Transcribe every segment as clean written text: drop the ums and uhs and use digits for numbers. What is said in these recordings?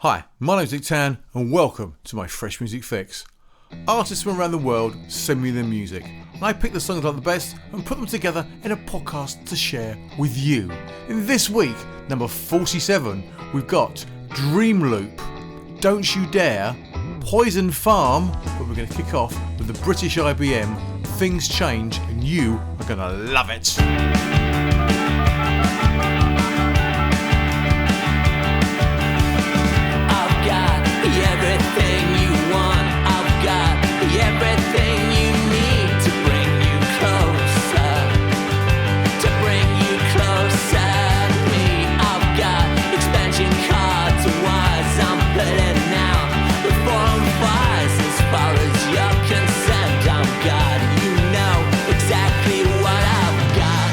Hi, my name's Nick Tann and welcome to my Fresh Music Fix. Artists from around the world send me their music. I pick the songs I like the best and put them together in a podcast to share with you. In this week, number 47, we've got Dream Loop, Don't You Dare, Poison Farm, but we're going to kick off with the British IBM, Things Change, and you are going to love it. Everything you want, I've got everything you need to bring you closer to me. I've got expansion cards and wires I'm putting out before I'm wise. As far as you're concerned, I'm God. You know exactly what I've got.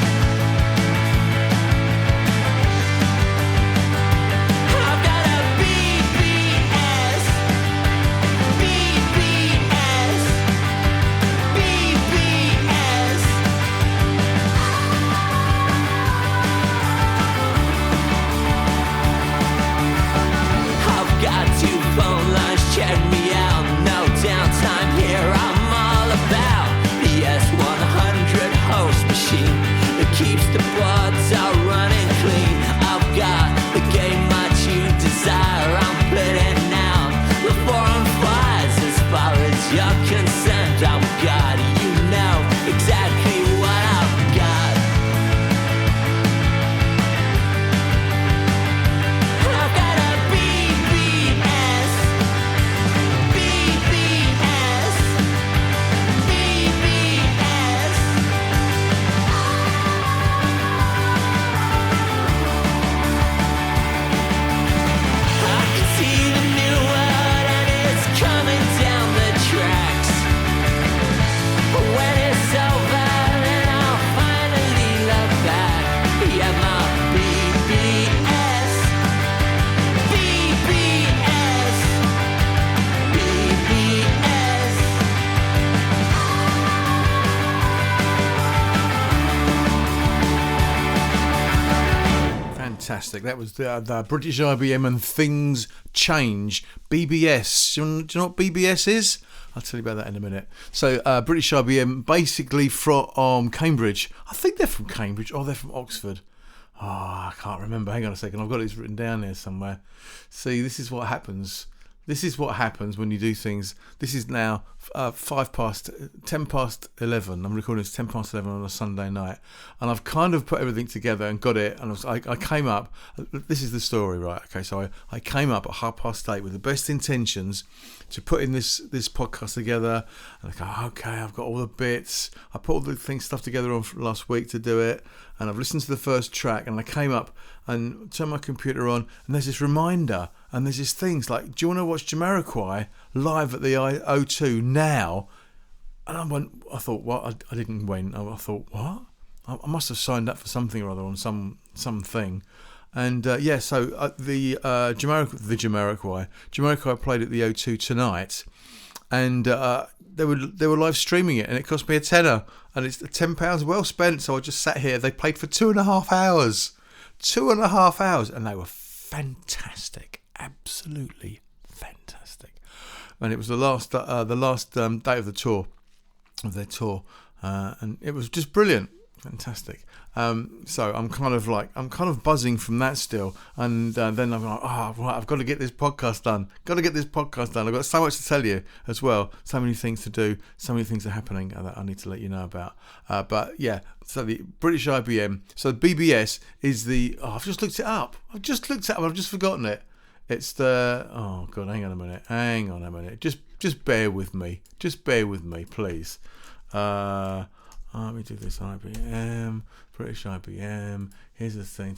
I've got a BBS. I've got two phone lines, check me out. No downtime here, I'm all about the S100 host machine that keeps the bloods all running clean. I've got the game much you desire, I'm putting out before I'm flies. As far as you're concerned, I'm God. You know exactly what I've got. I've got a BBS. I can see the new world and it's coming down the tracks. When it's over, then I'll finally look back. Yeah, my BBS. Fantastic. That was the British IBM and Things Change. BBS. Do you know what BBS is? I'll tell you about that in a minute. So British IBM, basically from Cambridge. I think they're from Cambridge or they're from Oxford. Oh, I can't remember. Hang on a second. I've got it written down here somewhere. See, this is what happens. This is what happens when you do things. This is now 10 past 11. I'm recording this 10 past 11 on a Sunday night. And I've kind of put everything together and got it. And I came up, this is the story, right? Okay, so I came up at 8:30 with the best intentions to put in this podcast together. And I go, okay, I've got all the bits. I put all the stuff together on last week to do it. And I've listened to the first track. And I came up and turned my computer on. And there's this reminder. And there's these things like, do you want to watch Jamiroquai live at the O2 now? And I thought, what? I didn't win. I thought, what? I must have signed up for something or other on something. And so the Jamiroquai played at the O2 tonight, and they were live streaming it, and it cost me a tenner, and it's £10 well spent. So I just sat here. They played for 2.5 hours, 2.5 hours, and they were fantastic. Absolutely fantastic. And it was the last day of their tour, and it was just brilliant, fantastic. So I'm kind of buzzing from that still, and then I'm like, right, I've got to get this podcast done. I've got so much to tell you as well, so many things to do, so many things are happening that I need to let you know about. But yeah, so the British IBM, so the BBS is the. I've just looked it up. I've just forgotten it. It's the. Oh God, hang on a minute. Just bear with me. Please. Let me do this. IBM, British IBM. Here's the thing.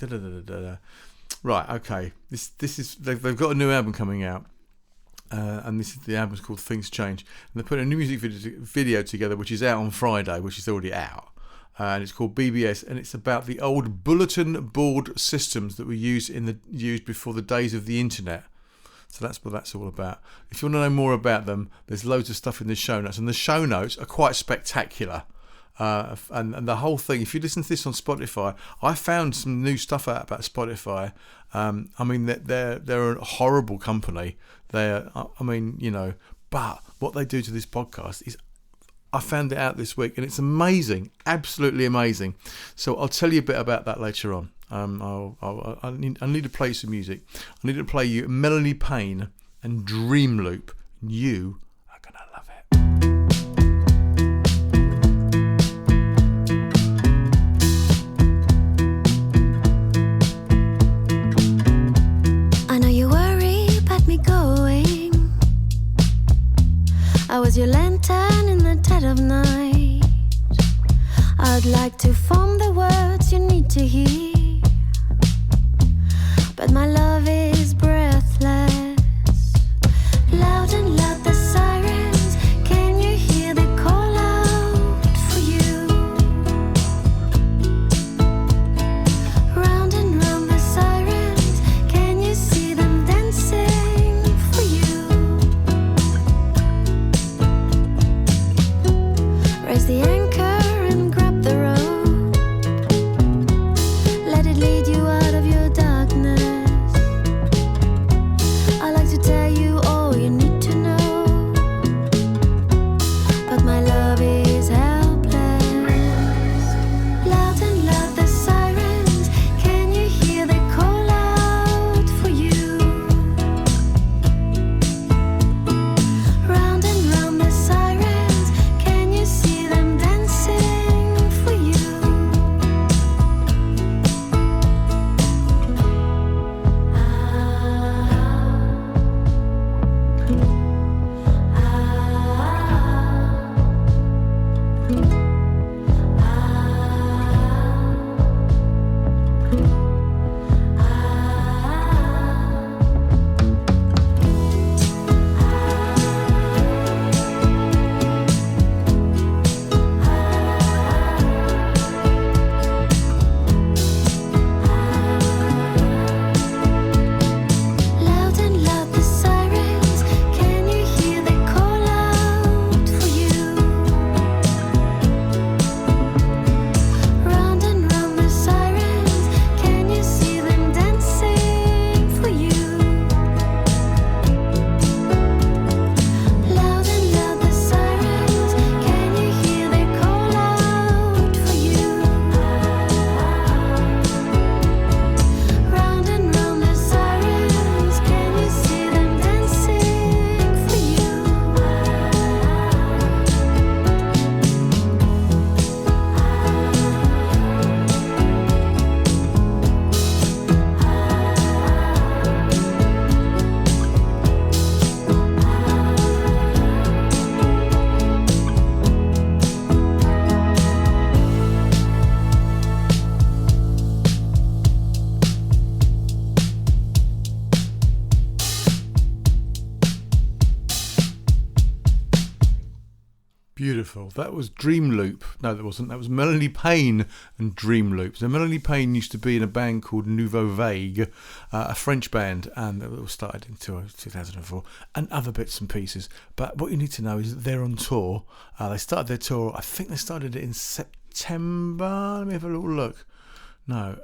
Right. Okay. This is. They've got a new album coming out, and this is the album's called Things Change. And they put a new music video together, which is out on Friday, which is already out. And it's called BBS, and it's about the old bulletin board systems that were used before the days of the internet. So that's what that's all about. If you want to know more about them, there's loads of stuff in the show notes, and the show notes are quite spectacular. and the whole thing. If you listen to this on Spotify, I found some new stuff out about Spotify. I mean, they're a horrible company. But what they do to this podcast is, I found it out this week, and it's amazing, absolutely amazing. So I'll tell you a bit about that later on. I need to play some music. I need to play you Mélanie Payne and Dream Loop. You are gonna love it. I know you worry about me going. I was your lantern in the dead of night. I'd like to form the words you need to hear, but my love is breathless. Loud and loud the sirens, can you hear the call out for you? Round and round the sirens, can you see them dancing for you? Raise the anchor and grab the rope. Let it lead you out of your darkness. I like to tell you all you need to know, but my love is helpless. Loud and loud the sirens, can you hear the call out for you? Round and round the sirens, can you see them dancing for you? Loud and loud the sirens, can you hear the call out for you? Round and round the sirens, can you see them dancing for you? Loud and loud the sirens, can you hear the call out for you? Round and round the sirens, can you see them dancing for you? Beautiful. That was Dream Loop. No, that wasn't. That was Mélanie Payne and Dream Loop. So Mélanie Payne used to be in a band called Nouveau Vague, a French band, and it was started in 2004, and other bits and pieces. But what you need to know is that they're on tour. They started their tour, I think they started it in September. Let me have a little look. No,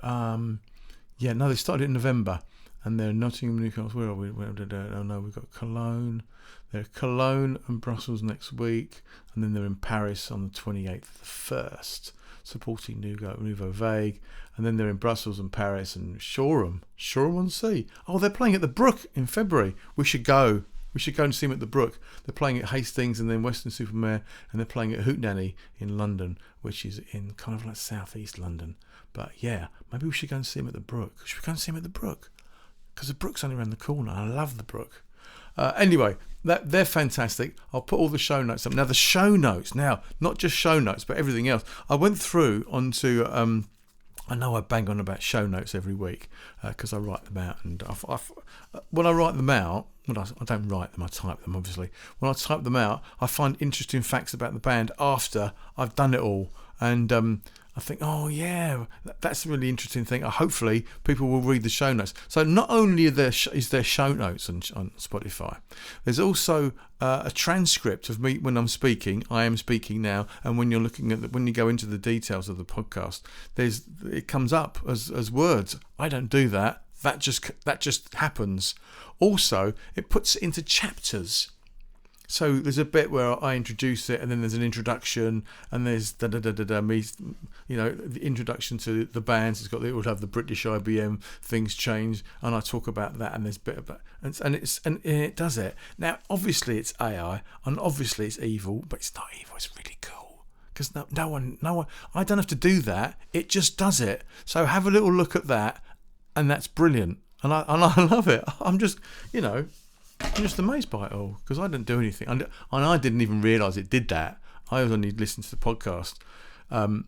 they started it in November. And they're Nottingham, Newcastle. Where are we? Oh no, we've got Cologne. They're Cologne and Brussels next week, and then they're in Paris on the 28th of the 1st, supporting Nouveau Vague, and then they're in Brussels and Paris and Shoreham on Sea. Oh, they're playing at the Brook in February. We should go. We should go and see them at the Brook. They're playing at Hastings and then Weston-super-Mare, and they're playing at Hootenanny in London, which is in kind of like southeast London. But yeah, maybe we should go and see them at the Brook. Should we go and see them at the Brook? Because the Brook's only around the corner. I love the Brook. Anyway, they're fantastic. I'll put all the show notes up. Now, the show notes, not just show notes, but everything else. I went through onto, I know I bang on about show notes every week because I write them out. And when I write them out, I don't write them, I type them, obviously. When I type them out, I find interesting facts about the band after I've done it all. And I think, oh yeah, that's a really interesting thing. Hopefully people will read the show notes. So not only is there show notes on Spotify, there's also a transcript of me when I'm speaking. I am speaking now, and when you're looking at when you go into the details of the podcast, it comes up as words. I don't do that. That just happens. Also, it puts it into chapters. So there's a bit where I introduce it, and then there's an introduction, and there's me, the introduction to the bands. It will have the British IBM things change, and I talk about that, and there's a bit about, and it does it. Now, obviously it's AI, and obviously it's evil, but it's not evil. It's really cool because no one. I don't have to do that. It just does it. So have a little look at that, and that's brilliant, and I love it. I'm just amazed by it all because I didn't do anything, and I didn't even realise it did that. I was only listening to the podcast on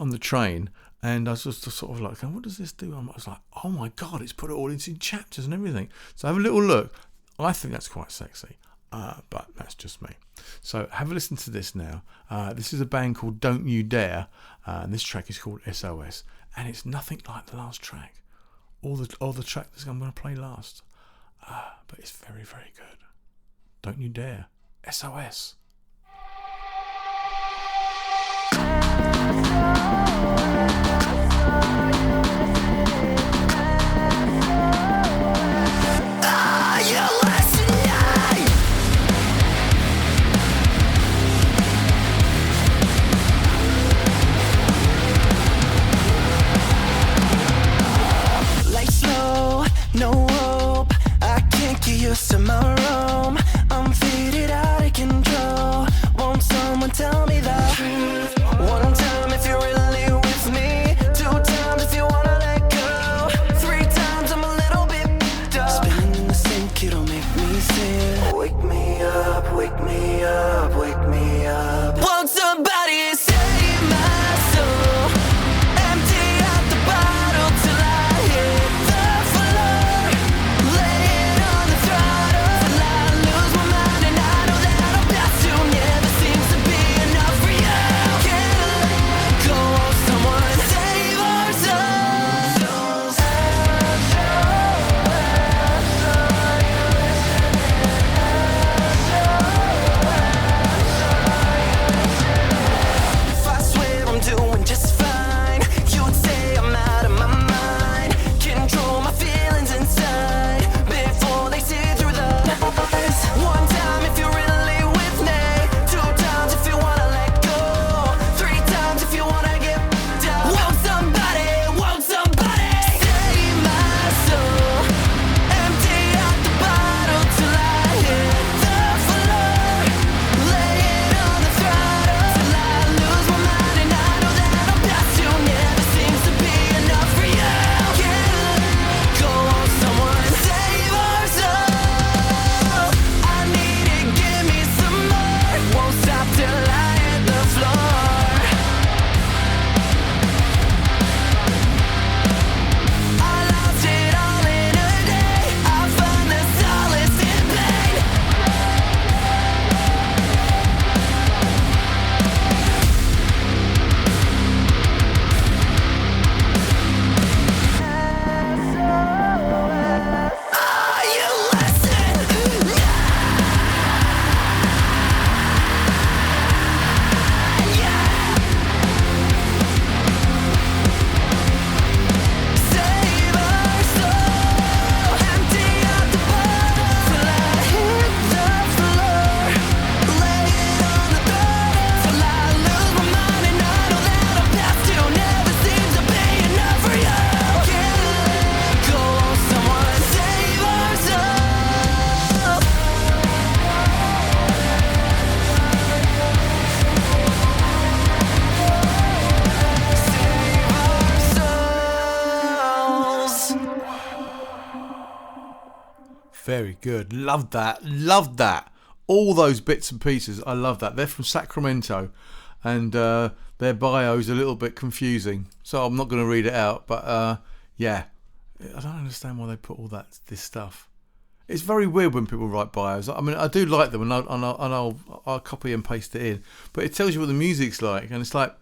the train, and I was just sort of like, what does this do? I was like, oh my god, it's put it all into chapters and everything. So have a little look. I think that's quite sexy, but that's just me. So have a listen to this now. This is a band called Don't You Dare, and this track is called SOS, and it's nothing like the last track, or the track that I'm going to play last. But it's very, very good. Don't You Dare. SOS. Used to my room, I'm faded out of control. Won't someone tell me the truth? One time if you're really with me, 2 times if you wanna let go, 3 times I'm a little bit dumb. Spinning in the sink, it'll make me sin. Wake me up, wake me up, wake me up. Won't somebody save my soul? Empty out the bottle till I hit the floor. Lay it on the throttle till I lose my mind, and I know that I'll pass you. Never seems to be enough for you. Can't let go of someone. Save our souls. If I swear I'm doing just fine, you'd say I'm out of my mind. Control my feelings inside before they see through the noise. 1 time if you're really with me, 2 times if you wanna let go, 3 times if you wanna get down. Won't somebody save my soul? Empty out the bottle till I hit the floor. Lay it on the throttle till I lose my mind, and I know that I'll pass you. Never seems to be enough for you. Can't let go of someone. Save our souls. I need it, give me some more. Won't stop till I hit the floor. I lost it all in a day. I found the solace in pain. Are you listening? Save our soul. Empty out the bottle till I hit the floor. Lay it on the throttle till I lose my mind, and I know that I'll pass you. Never seems to be enough for you. Can't let go of someone. Save our souls. Save our souls. Very good. Loved that. Loved that. All those bits and pieces. I love that. They're from Sacramento, and their bio is a little bit confusing, so I'm not going to read it out. But yeah, I don't understand why they put all this stuff. It's very weird when people write bios. I mean, I do like them, and I'll copy and paste it in. But it tells you what the music's like, and it's like,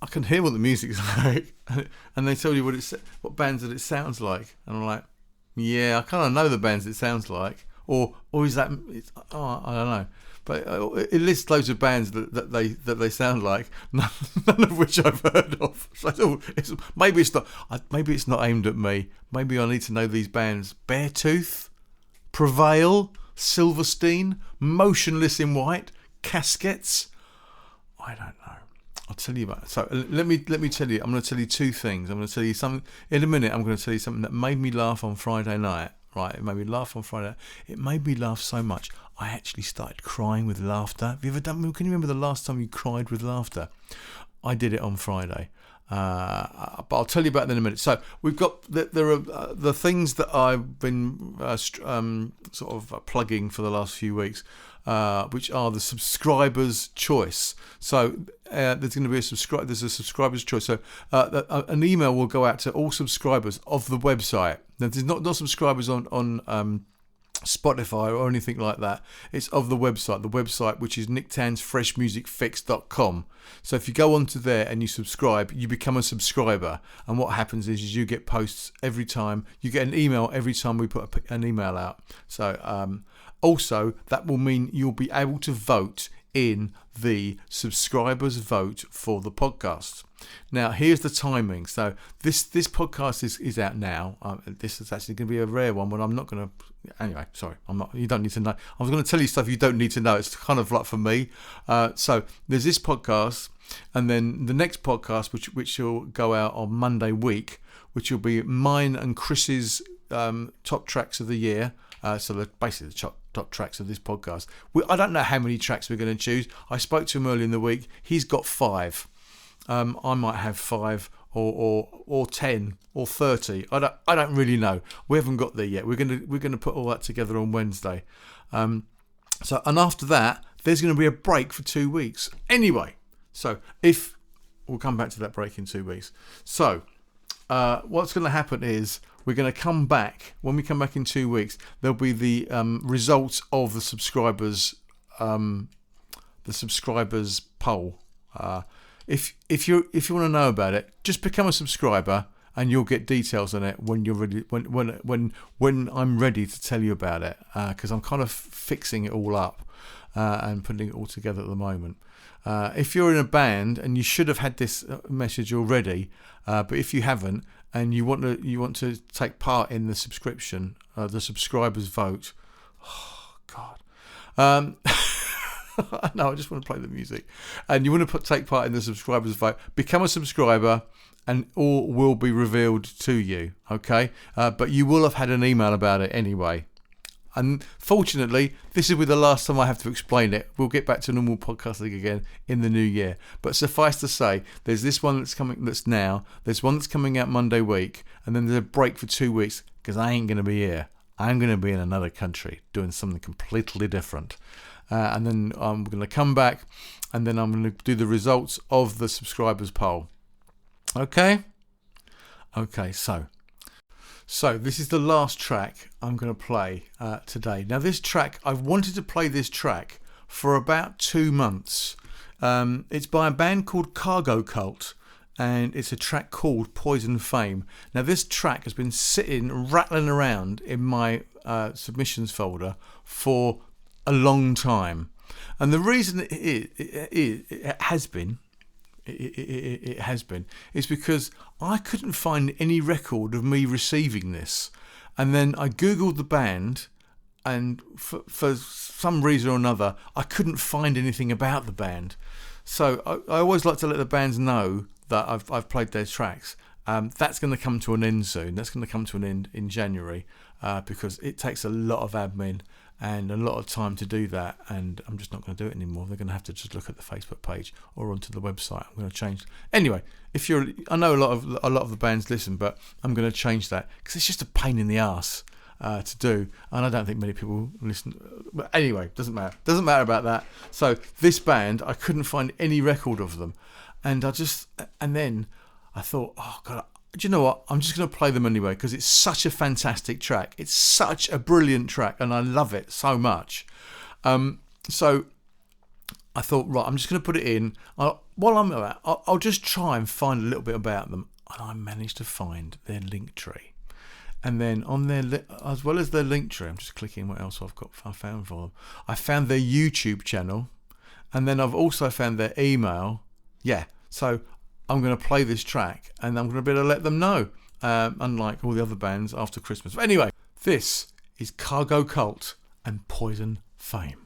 I can hear what the music's like, and they tell you what bands that it sounds like, and I'm like, yeah, I kind of know the bands it sounds like, or is that? I don't know, but it lists loads of bands that they sound like, none of which I've heard of. So I thought maybe it's not aimed at me. Maybe I need to know these bands: Beartooth, Prevail, Silverstein, Motionless in White, Caskets. I don't know. I'll tell you about it. So let me tell you. I'm going to tell you two things. I'm going to tell you something in a minute. I'm going to tell you something that made me laugh on Friday night. Right, it made me laugh on Friday. It made me laugh so much I actually started crying with laughter. Have you ever done? Can you remember the last time you cried with laughter? I did it on Friday. But I'll tell you about that in a minute. So we've got there are the things that I've been sort of plugging for the last few weeks, which are the subscribers' choice. So there's going to be there's a subscribers' choice. So an email will go out to all subscribers of the website. Now there's not subscribers on Spotify or anything like that. It's of the website which is nicktannsfreshmusicfix.com. So if you go onto there and you subscribe, you become a subscriber, and what happens is you get posts every time, you get an email every time we put an email out. So also that will mean you'll be able to vote in the subscribers vote for the podcast. Now here's the timing. So this podcast is out now. This is actually going to be a rare one, but I'm not going to. Anyway, sorry, I'm not. You don't need to know. I was going to tell you stuff you don't need to know. It's kind of like for me. So there's this podcast, and then the next podcast, which will go out on Monday week, which will be mine and Chris's top tracks of the year. So basically the top tracks of this podcast. I don't know how many tracks we're going to choose. I spoke to him earlier in the week. He's got 5. I might have 5 or 10 or 30. I don't really know. We haven't got there yet. We're gonna put all that together on Wednesday. And after that, there's going to be a break for 2 weeks. Anyway, so we'll come back to that break in 2 weeks. So what's going to happen is we're going to come back. When we come back in 2 weeks, there'll be the results of the subscribers poll. If you want to know about it, just become a subscriber and you'll get details on it when you're ready. When I'm ready to tell you about it, because I'm kind of fixing it all up and putting it all together at the moment. If you're in a band, and you should have had this message already, but if you haven't and you want to take part in the subscription, the subscribers vote. Oh God. No, I just want to play the music. And you want to take part in the subscribers vote, become a subscriber, and all will be revealed to you. Okay, but you will have had an email about it anyway. And fortunately, this will be the last time I have to explain it. We'll get back to normal podcasting again in the new year. But suffice to say, there's this one that's coming. There's one that's coming out Monday week, and then there's a break for 2 weeks because I ain't going to be here. I'm going to be in another country doing something completely different. And then I'm going to come back, and then I'm going to do the results of the subscribers poll. Okay, so this is the last track I'm going to play today. Now this track, I've wanted to play this track for about 2 months. It's by a band called Cargo Cult, and it's a track called Poison Fame. Now this track has been rattling around in my submissions folder for a long time, and the reason it has been is because I couldn't find any record of me receiving this, and then I googled the band, and for some reason or another I couldn't find anything about the band. So I always like to let the bands know that I've played their tracks. That's going to come to an end soon. That's going to come to an end in January, because it takes a lot of admin and a lot of time to do that, and I'm just not going to do it anymore. They're going to have to just look at the Facebook page or onto the website. I'm going to change. Anyway, I know a lot of the bands listen, but I'm going to change that because it's just a pain in the arse to do, and I don't think many people listen. But anyway, doesn't matter about that. So this band, I couldn't find any record of them, and then I thought, oh God, do you know what? I'm just going to play them anyway because it's such a fantastic track. It's such a brilliant track, and I love it so much. So I thought, right, I'm just going to put it in. While I'm at that, I'll just try and find a little bit about them. And I managed to find their link tree. And then on their, as well as their link tree, I'm just clicking what else I found for them. I found their YouTube channel. And then I've also found their email. Yeah, so I'm going to play this track and I'm going to be able to let them know. Unlike all the other bands after Christmas. But anyway, this is Cargo Cult and Poison Fame.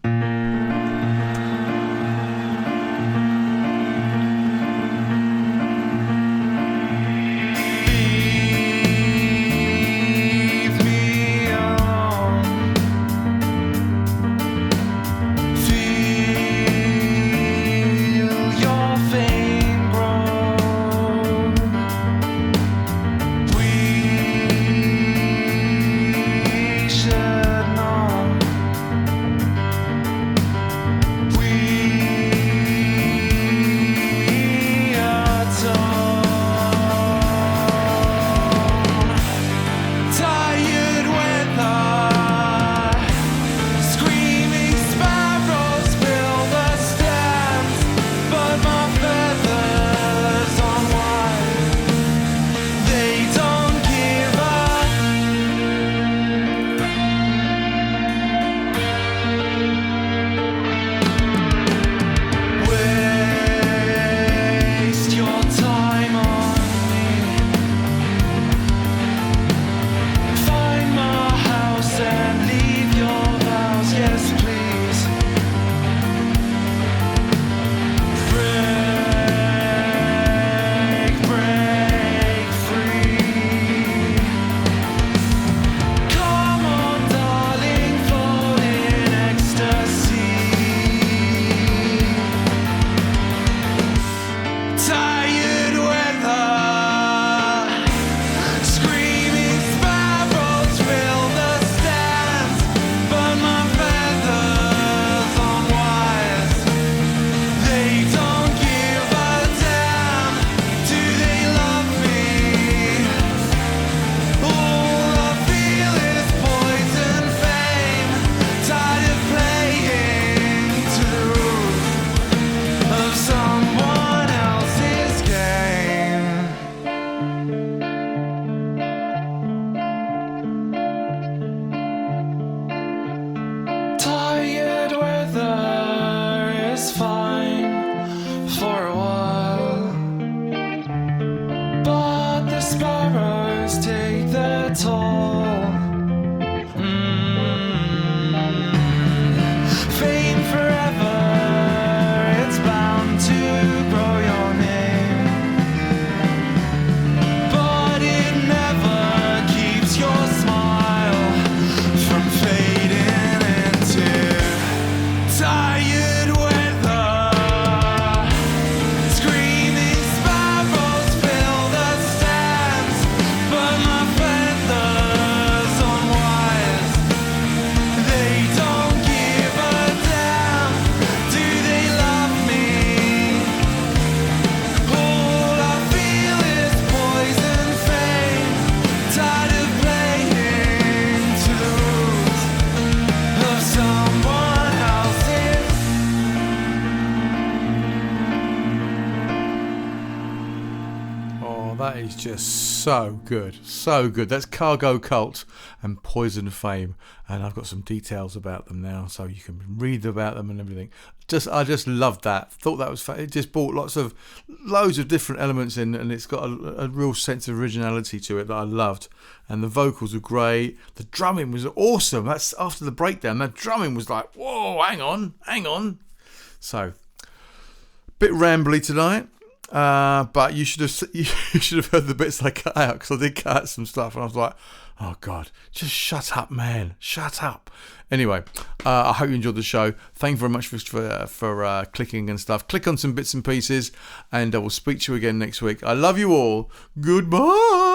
That is just so good, so good. That's Cargo Cult and Poison Fame, and I've got some details about them now, so you can read about them and everything. I just loved that. Thought that was it. Just brought loads of different elements in, and it's got a real sense of originality to it that I loved. And the vocals were great. The drumming was awesome. That's after the breakdown. That drumming was like, whoa, hang on. So, bit rambly tonight. But you should have heard the bits I cut out, because I did cut out some stuff and I was like, oh God, just shut up, man, shut up. Anyway, I hope you enjoyed the show. Thank you very much for clicking and stuff. Click on some bits and pieces, and I will speak to you again next week. I love you all. Goodbye.